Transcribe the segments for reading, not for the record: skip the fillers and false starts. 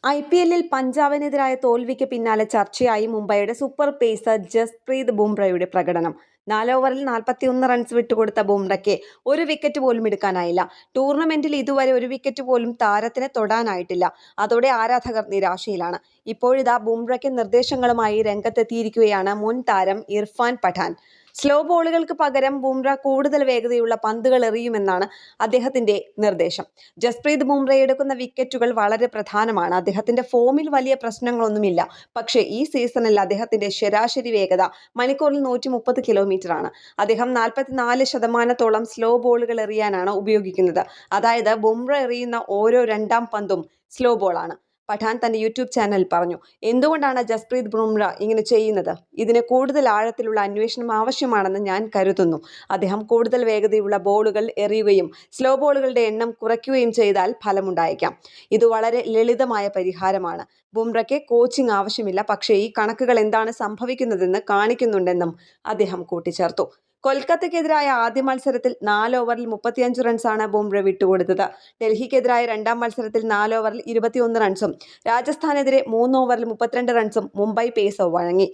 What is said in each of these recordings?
IPL-ൽ പഞ്ചാബിനെതിരായ തോൽവിക്ക് പിന്നാലെ ചർച്ചയായി മുംബൈയുടെ സൂപ്പർ പേസർ ജസ്പ്രീത് ബുംറയുടെ പ്രകടനം. 4 ഓവറിൽ 41 റൺസ് വിട്ടുകൊടുത്ത ബുംറയ്ക്ക് ഒരു വിക്കറ്റ് പോലും എടുക്കാനായില്ല. ടൂർണമെന്റിൽ ഇതുവരെ ഒരു വിക്കറ്റ് പോലും താരത്തിന് തൊടാനായിട്ടില്ല. അതോടെ ആരാധകർ നിരാശയിലാണ്. ഇപ്പോഴിതാ ബുംറയ്ക്ക് നിർദ്ദേശങ്ങളുമായി രംഗത്തെത്തിയിരിക്കുകയാണ് മുൻ താരം ഇർഫാൻ പഠാൻ. സ്ലോ ബോളുകൾക്ക് പകരം ബുംറ കൂടുതൽ വേഗതയുള്ള പന്തുകൾ എറിയുമെന്നാണ് അദ്ദേഹത്തിന്റെ നിർദ്ദേശം. ജസ്പ്രീത് ബുംറ എടുക്കുന്ന വിക്കറ്റുകൾ വളരെ പ്രധാനമാണ്. അദ്ദേഹത്തിന്റെ ഫോമിൽ വലിയ പ്രശ്നങ്ങളൊന്നുമില്ല. പക്ഷേ ഈ സീസണിൽ അദ്ദേഹത്തിന്റെ ശരാശരി വേഗത മണിക്കൂറിൽ 130 കിലോമീറ്ററാണ്. അദ്ദേഹം 44% സ്ലോ ബോളുകൾ എറിയാനാണ് ഉപയോഗിക്കുന്നത്. അതായത് ബുംറ എറിയുന്ന ഓരോ രണ്ടാം പന്തും സ്ലോ ബോളാണ്. പഠാൻ തന്റെ യൂട്യൂബ് ചാനലിൽ പറഞ്ഞു. എന്തുകൊണ്ടാണ് ജസ്പ്രീത് ബുംറ ഇങ്ങനെ ചെയ്യുന്നത്? ഇതിന് കൂടുതൽ ആഴത്തിലുള്ള അന്വേഷണം ആവശ്യമാണെന്ന് ഞാൻ കരുതുന്നു. അദ്ദേഹം കൂടുതൽ വേഗതയുള്ള ബോളുകൾ എറിയുകയും സ്ലോ ബോളുകളുടെ എണ്ണം കുറയ്ക്കുകയും ചെയ്താൽ ഫലമുണ്ടായേക്കാം. ഇത് വളരെ ലളിതമായ പരിഹാരമാണ്. ബുംറയ്ക്ക് കോച്ചിങ് ആവശ്യമില്ല. പക്ഷേ ഈ കണക്കുകൾ എന്താണ് സംഭവിക്കുന്നതെന്ന് കാണിക്കുന്നുണ്ടെന്നും അദ്ദേഹം കൂട്ടിച്ചേർത്തു. കൊൽക്കത്തയ്ക്കെതിരായ ആദ്യ മത്സരത്തിൽ 4 ഓവറിൽ 35 റൺസാണ് ബുംറ വിട്ടുകൊടുത്തത്. ഡൽഹിക്കെതിരായ രണ്ടാം മത്സരത്തിൽ 4 ഓവറിൽ 21 റൺസും രാജസ്ഥാനെതിരെ 3 ഓവറിൽ 32 റൺസും മുംബൈ പേസർ വഴങ്ങി.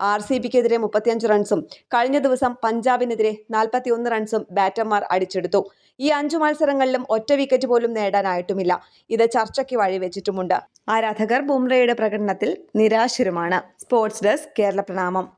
RCBക്കെതിരെ 35 റൺസും കഴിഞ്ഞ ദിവസം പഞ്ചാബിനെതിരെ 41 റൺസും ബാറ്റർമാർ അടിച്ചെടുത്തു. ഈ 5 മത്സരങ്ങളിലും ഒറ്റ വിക്കറ്റ് പോലും നേടാനായിട്ടുമില്ല. ഇത് ചർച്ചയ്ക്ക് വഴിവെച്ചിട്ടുമുണ്ട്. ആരാധകർ ബുംറയുടെ പ്രകടനത്തിൽ നിരാശരുമാണ്. സ്പോർട്സ് ഡെസ്ക് കേരള പ്രണാമം.